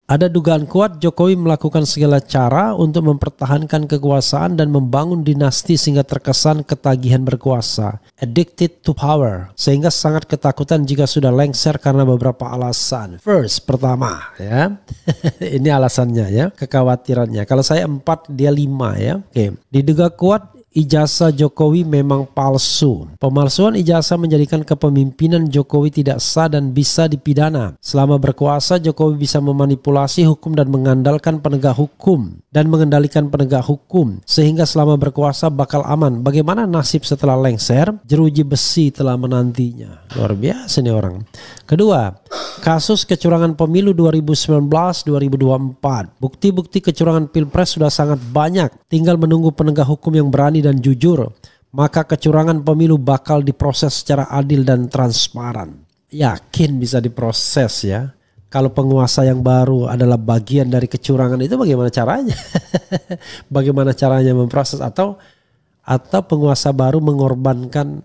Ada dugaan kuat Jokowi melakukan segala cara untuk mempertahankan kekuasaan dan membangun dinasti sehingga terkesan ketagihan berkuasa, addicted to power, sehingga sangat ketakutan jika sudah lengser karena beberapa alasan. First, pertama ya, ini alasannya ya, kekhawatirannya. Kalau saya 4, dia 5 ya. Oke. Diduga kuat ijazah Jokowi memang palsu. Pemalsuan ijazah menjadikan kepemimpinan Jokowi tidak sah dan bisa dipidana. Selama berkuasa, Jokowi bisa memanipulasi hukum dan mengandalkan penegak hukum dan mengendalikan penegak hukum sehingga selama berkuasa bakal aman. Bagaimana nasib setelah lengser? Jeruji besi telah menantinya. Luar biasa nih orang. Kedua, kasus kecurangan pemilu 2019-2024. Bukti-bukti kecurangan pilpres sudah sangat banyak. Tinggal menunggu penegak hukum yang berani dan jujur. Maka kecurangan pemilu bakal diproses secara adil dan transparan. Yakin bisa diproses ya. Kalau penguasa yang baru adalah bagian dari kecurangan itu bagaimana caranya? Bagaimana caranya memproses atau penguasa baru mengorbankan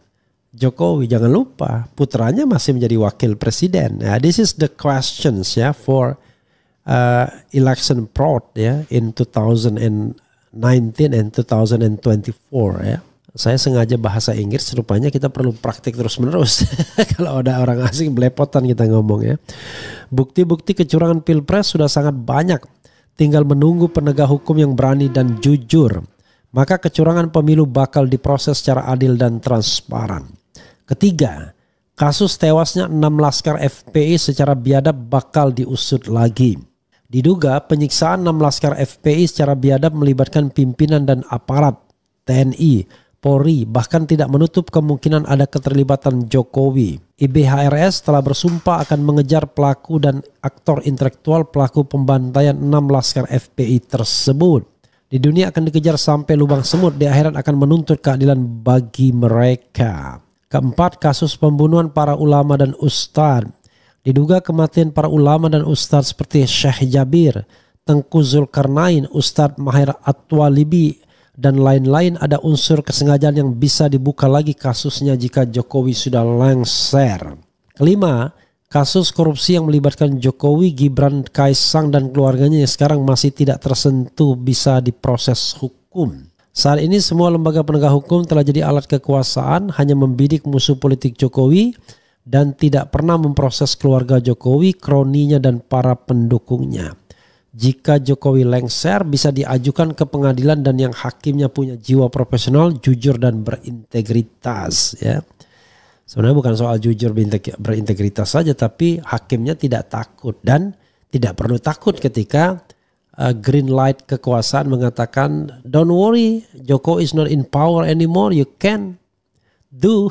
Jokowi? Jangan lupa putranya masih menjadi wakil presiden. This is the questions ya for election fraud ya in 2019 and 2024 ya. Saya sengaja bahasa Inggris, rupanya kita perlu praktik terus menerus. Kalau ada orang asing belepotan kita ngomong ya. Bukti-bukti kecurangan pilpres sudah sangat banyak. Tinggal menunggu penegak hukum yang berani dan jujur. Maka kecurangan pemilu bakal diproses secara adil dan transparan. Ketiga, kasus tewasnya 6 laskar FPI secara biadab bakal diusut lagi. Diduga penyiksaan 6 laskar FPI secara biadab melibatkan pimpinan dan aparat TNI, Polri, bahkan tidak menutup kemungkinan ada keterlibatan Jokowi. IBHRS telah bersumpah akan mengejar pelaku dan aktor intelektual pelaku pembantaian 6 laskar FPI tersebut. Di dunia akan dikejar sampai lubang semut, di akhirat akan menuntut keadilan bagi mereka. Keempat, kasus pembunuhan para ulama dan ustadz. Diduga kematian para ulama dan ustadz seperti Syekh Jabir, Tengku Zulkarnain, Ustadz Mahir At-Twalibi, dan lain-lain ada unsur kesengajaan yang bisa dibuka lagi kasusnya jika Jokowi sudah lengser. Kelima, kasus korupsi yang melibatkan Jokowi, Gibran, Kaisang, dan keluarganya yang sekarang masih tidak tersentuh bisa diproses hukum. Saat ini semua lembaga penegak hukum telah jadi alat kekuasaan, hanya membidik musuh politik Jokowi dan tidak pernah memproses keluarga Jokowi, kroninya, dan para pendukungnya. Jika Jokowi lengser bisa diajukan ke pengadilan dan yang hakimnya punya jiwa profesional, jujur dan berintegritas ya. Sebenarnya bukan soal jujur berintegritas saja, tapi hakimnya tidak takut dan tidak perlu takut ketika green light kekuasaan mengatakan don't worry, Jokowi is not in power anymore, you can do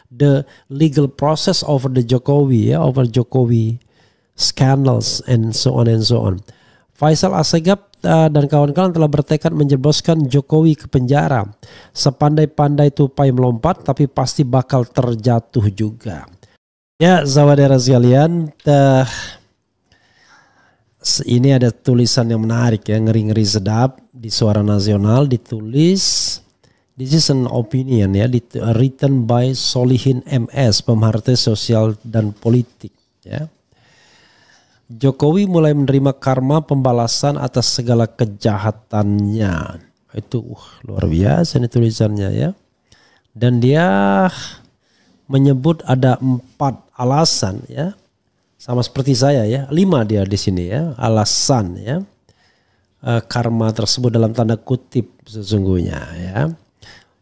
the legal process over the Jokowi ya, over Jokowi scandals and so on and so on. Faisal Assegaf dan kawan-kawan telah bertekad menjebloskan Jokowi ke penjara. Sepandai-pandai tupai melompat tapi pasti bakal terjatuh juga. Ya saudara sekalian, ini ada tulisan yang menarik ya, ngeri-ngeri sedap di Suara Nasional ditulis. This is an opinion ya, written by Solihin MS, pemerhati sosial dan politik ya. Jokowi mulai menerima karma pembalasan atas segala kejahatannya. Itu luar biasa nih tulisannya ya. Dan dia menyebut ada 4 alasan ya. Sama seperti saya ya, 5 dia di sini ya, alasan ya. Karma tersebut dalam tanda kutip sesungguhnya ya.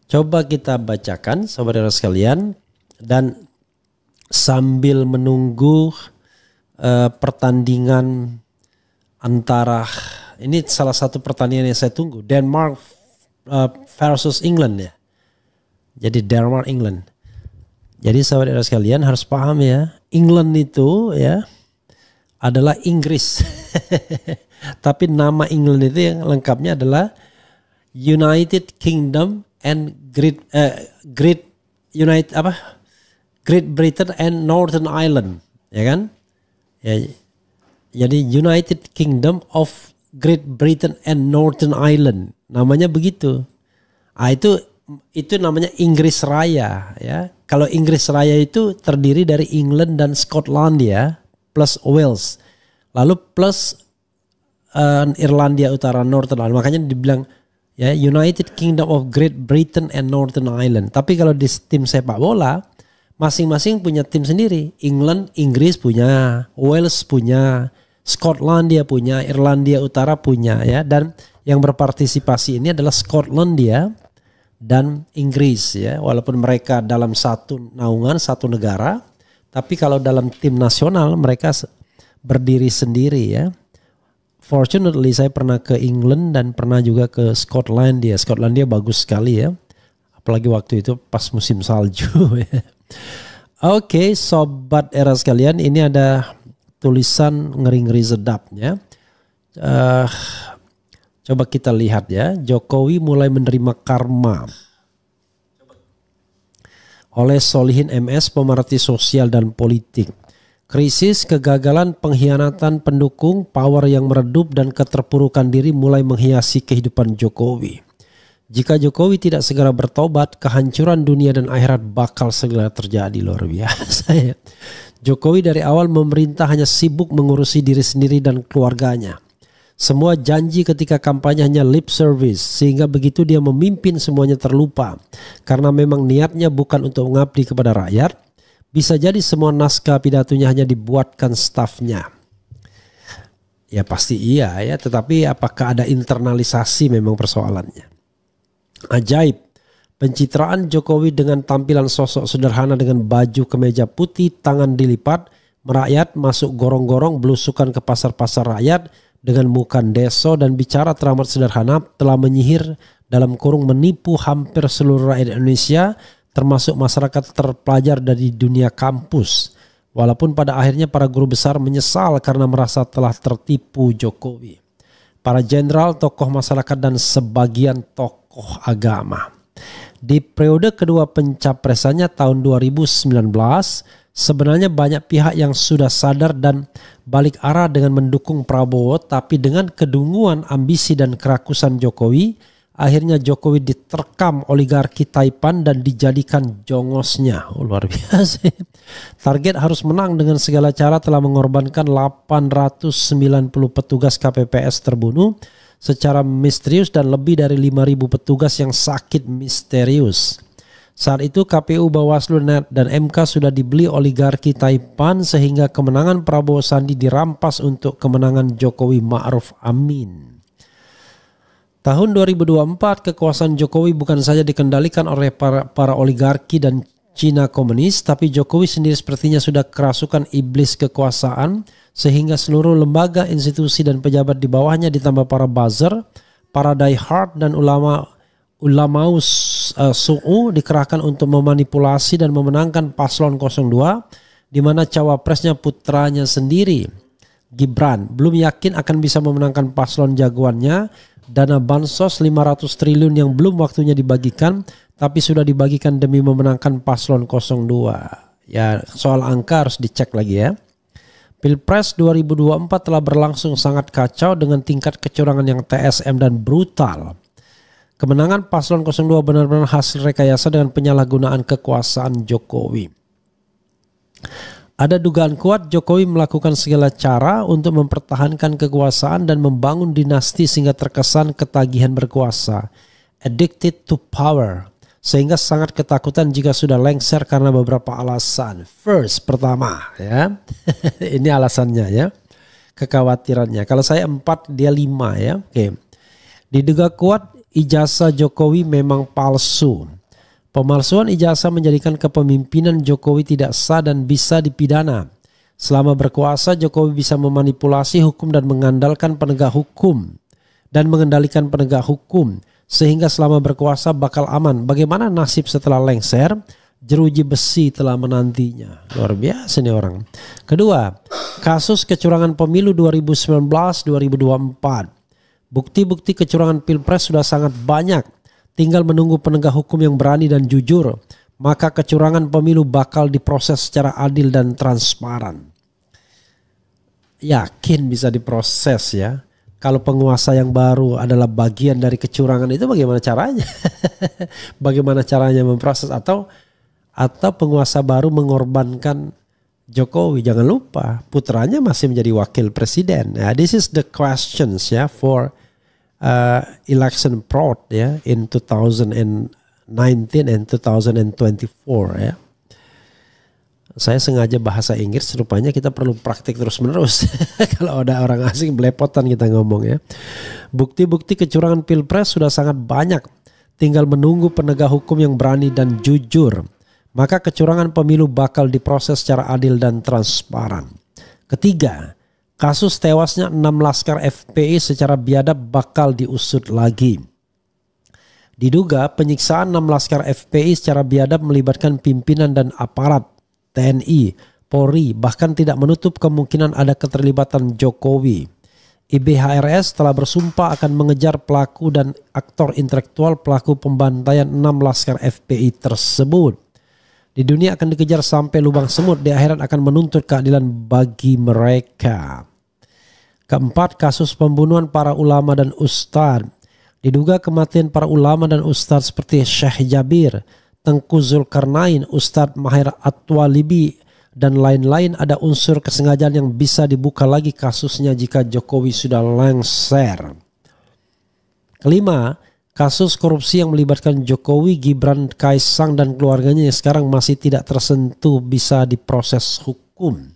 Coba kita bacakan saudara sekalian dan sambil menunggu pertandingan antara, ini salah satu pertandingan yang saya tunggu, Denmark versus England ya. Jadi Denmark England. Jadi saudara sekalian harus paham ya, England itu ya adalah Inggris. Tapi nama England itu yang lengkapnya adalah United Kingdom and Great Britain and Northern Ireland, ya kan? Ya, jadi United Kingdom of Great Britain and Northern Ireland, namanya begitu. Itu namanya Inggris Raya ya. Kalau Inggris Raya itu terdiri dari England dan Skotlandia plus Wales. lalu plus Irlandia Utara, Northern Ireland. Makanya dibilang ya United Kingdom of Great Britain and Northern Ireland. Tapi kalau di tim sepak bola masing-masing punya tim sendiri. England, Inggris punya, Wales punya, Skotlandia punya, Irlandia Utara punya ya. Dan yang berpartisipasi ini adalah Skotlandia dan Inggris ya. Walaupun mereka dalam satu naungan, satu negara, tapi kalau dalam tim nasional mereka berdiri sendiri ya. Fortunately saya pernah ke England dan pernah juga ke Skotlandia. Skotlandia bagus sekali ya. Apalagi waktu itu pas musim salju ya. Oke, sobat era sekalian, ini ada tulisan ngeri-ngeri sedap ya. Coba kita lihat ya. Jokowi mulai menerima karma oleh Solihin MS, pemerhati sosial dan politik. Krisis, kegagalan, pengkhianatan pendukung, power yang meredup dan keterpurukan diri mulai menghiasi kehidupan Jokowi. Jika Jokowi tidak segera bertobat, kehancuran dunia dan akhirat bakal segera terjadi. Luar biasa ya. Jokowi dari awal memerintah hanya sibuk mengurusi diri sendiri dan keluarganya. Semua janji ketika kampanye hanya lip service, sehingga begitu dia memimpin semuanya terlupa. Karena memang niatnya bukan untuk mengabdi kepada rakyat, bisa jadi semua naskah pidatonya hanya dibuatkan stafnya. Ya pasti iya ya, tetapi apakah ada internalisasi memang persoalannya. Ajaib, pencitraan Jokowi dengan tampilan sosok sederhana dengan baju kemeja putih, tangan dilipat, merakyat, masuk gorong-gorong, belusukan ke pasar-pasar rakyat, dengan muka deso dan bicara teramat sederhana telah menyihir dalam kurung menipu hampir seluruh rakyat Indonesia termasuk masyarakat terpelajar dari dunia kampus. Walaupun pada akhirnya para guru besar menyesal karena merasa telah tertipu Jokowi. Para jenderal, tokoh masyarakat dan sebagian tokoh agama. Di periode kedua pencapresannya tahun 2019, sebenarnya banyak pihak yang sudah sadar dan balik arah dengan mendukung Prabowo, tapi dengan kedunguan ambisi dan kerakusan Jokowi, akhirnya Jokowi diterkam oligarki Taipan dan dijadikan jongosnya. Luar biasa. Target harus menang dengan segala cara telah mengorbankan 890 petugas KPPS terbunuh secara misterius dan lebih dari 5.000 petugas yang sakit misterius. Saat itu KPU, Bawaslu dan MK sudah dibeli oligarki Taipan sehingga kemenangan Prabowo Sandi dirampas untuk kemenangan Jokowi Ma'ruf Amin. Tahun 2024 kekuasaan Jokowi bukan saja dikendalikan oleh para oligarki dan Cina komunis, tapi Jokowi sendiri sepertinya sudah kerasukan iblis kekuasaan sehingga seluruh lembaga, institusi dan pejabat di bawahnya ditambah para buzzer, para diehard dan ulama su'u dikerahkan untuk memanipulasi dan memenangkan paslon 02 di mana cawapresnya putranya sendiri, Gibran, belum yakin akan bisa memenangkan paslon jagoannya. Dana bansos 500 triliun yang belum waktunya dibagikan tapi sudah dibagikan demi memenangkan paslon 02. Ya, soal angka harus dicek lagi ya. Pilpres 2024 telah berlangsung sangat kacau dengan tingkat kecurangan yang TSM dan brutal. Kemenangan paslon 02 benar-benar hasil rekayasa dengan penyalahgunaan kekuasaan Jokowi. Ada dugaan kuat Jokowi melakukan segala cara untuk mempertahankan kekuasaan dan membangun dinasti sehingga terkesan ketagihan berkuasa, addicted to power, sehingga sangat ketakutan jika sudah lengser karena beberapa alasan. First, pertama ya, ini alasannya ya, kekhawatirannya. Kalau saya 4, dia 5 ya. Oke. Diduga kuat ijazah Jokowi memang palsu. Pemalsuan ijazah menjadikan kepemimpinan Jokowi tidak sah dan bisa dipidana. Selama berkuasa, Jokowi bisa memanipulasi hukum dan mengandalkan penegak hukum dan mengendalikan penegak hukum sehingga selama berkuasa bakal aman. Bagaimana nasib setelah lengser? Jeruji besi telah menantinya. Luar biasa nih orang. Kedua, kasus kecurangan pemilu 2019-2024. Bukti-bukti kecurangan Pilpres sudah sangat banyak. Tinggal menunggu penegak hukum yang berani dan jujur. Maka kecurangan pemilu bakal diproses secara adil dan transparan. Yakin bisa diproses ya. Kalau penguasa yang baru adalah bagian dari kecurangan itu bagaimana caranya? Bagaimana caranya memproses atau penguasa baru mengorbankan Jokowi. Jangan lupa putranya masih menjadi wakil presiden. Nah, this is the questions ya for election fraud ya in 2019 and 2024 ya. Saya sengaja bahasa Inggris, rupanya kita perlu praktik terus-menerus. Kalau ada orang asing belepotan kita ngomong ya. Bukti-bukti kecurangan pilpres sudah sangat banyak. Tinggal menunggu penegak hukum yang berani dan jujur. Maka kecurangan pemilu bakal diproses secara adil dan transparan. Ketiga, kasus tewasnya 6 laskar FPI secara biadab bakal diusut lagi. Diduga penyiksaan 6 laskar FPI secara biadab melibatkan pimpinan dan aparat TNI, Polri, bahkan tidak menutup kemungkinan ada keterlibatan Jokowi. IBHRS telah bersumpah akan mengejar pelaku dan aktor intelektual pelaku pembantaian 6 laskar FPI tersebut. Di dunia akan dikejar sampai lubang semut, di akhirat akan menuntut keadilan bagi mereka. Keempat, kasus pembunuhan para ulama dan ustadz. Diduga kematian para ulama dan ustadz seperti Syekh Jabir, Tengku Zulkarnain, Ustadz Mahir At-Twalibi, dan lain-lain ada unsur kesengajaan yang bisa dibuka lagi kasusnya jika Jokowi sudah lengser. Kelima, kasus korupsi yang melibatkan Jokowi, Gibran, Kaisang, dan keluarganya yang sekarang masih tidak tersentuh bisa diproses hukum.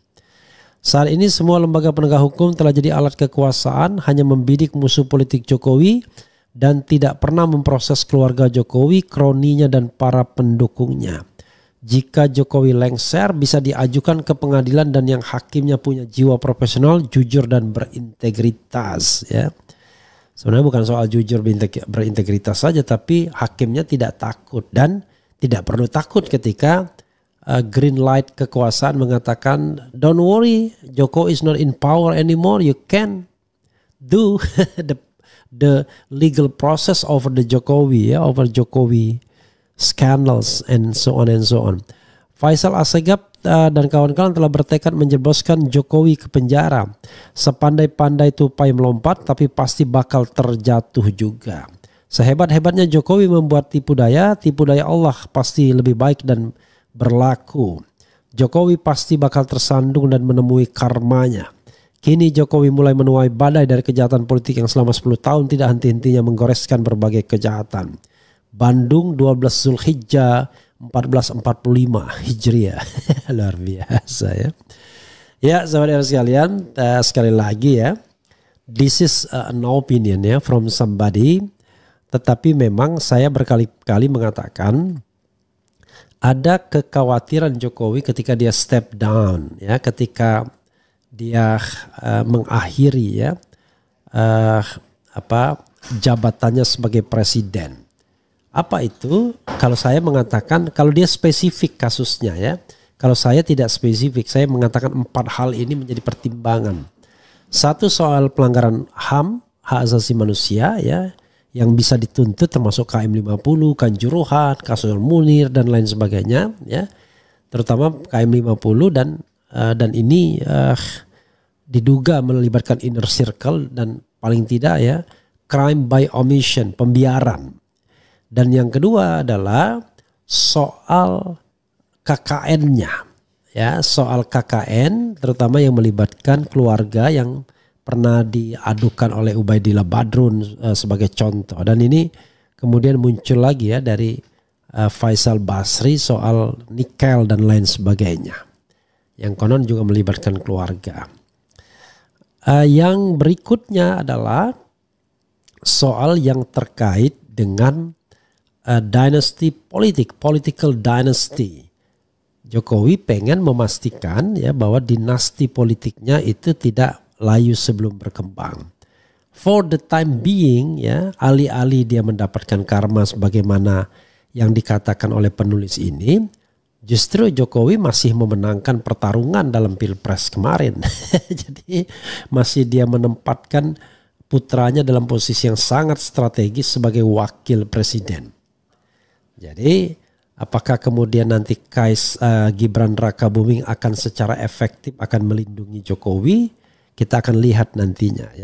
Saat ini semua lembaga penegak hukum telah jadi alat kekuasaan, hanya membidik musuh politik Jokowi, dan tidak pernah memproses keluarga Jokowi, kroninya, dan para pendukungnya. Jika Jokowi lengser, bisa diajukan ke pengadilan dan yang hakimnya punya jiwa profesional, jujur, dan berintegritas. Ya. Sebenarnya bukan soal jujur berintegritas saja, tapi hakimnya tidak takut dan tidak perlu takut ketika green light kekuasaan mengatakan, don't worry, Jokowi is not in power anymore, you can do the legal process over the Jokowi, ya, over Jokowi scandals and so on and so on. Faisal Assegaf dan kawan-kawan telah bertekad menjebloskan Jokowi ke penjara. Sepandai-pandai tupai melompat, tapi pasti bakal terjatuh juga. Sehebat-hebatnya Jokowi membuat tipu daya Allah pasti lebih baik dan berlaku. Jokowi pasti bakal tersandung dan menemui karmanya. Kini Jokowi mulai menuai badai dari kejahatan politik yang selama 10 tahun tidak henti-hentinya menggoreskan berbagai kejahatan. Bandung 12 Zulhijjah 1445 Hijriah. Luar biasa ya. Ya sahabat sekalian, sekali lagi ya. This is an opinion ya from somebody. Tetapi memang saya berkali-kali mengatakan ada kekhawatiran Jokowi ketika dia step down ya, ketika dia mengakhiri ya jabatannya sebagai presiden. Apa itu? Kalau saya mengatakan, kalau dia spesifik kasusnya ya, kalau saya tidak spesifik, saya mengatakan 4 hal ini menjadi pertimbangan. Satu, soal pelanggaran HAM, hak asasi manusia ya, yang bisa dituntut termasuk KM 50, Kanjuruhan, kasus Munir dan lain sebagainya ya. Terutama KM 50 dan ini diduga melibatkan inner circle dan paling tidak ya crime by omission, pembiaran. Dan yang kedua adalah soal KKN-nya ya, soal KKN terutama yang melibatkan keluarga yang pernah diadukan oleh Ubaidillah Badrun sebagai contoh. Dan ini kemudian muncul lagi ya dari Faisal Basri soal nikel dan lain sebagainya, yang konon juga melibatkan keluarga. Yang berikutnya adalah soal yang terkait dengan dynasty politik, political dynasty. Jokowi pengen memastikan ya bahwa dinasti politiknya itu tidak layu sebelum berkembang. For the time being ya, alih-alih dia mendapatkan karma sebagaimana yang dikatakan oleh penulis ini, justru Jokowi masih memenangkan pertarungan dalam Pilpres kemarin. Jadi masih dia menempatkan putranya dalam posisi yang sangat strategis sebagai wakil presiden. Jadi apakah kemudian nanti Gibran Rakabuming akan secara efektif akan melindungi Jokowi? Kita akan lihat nantinya ya.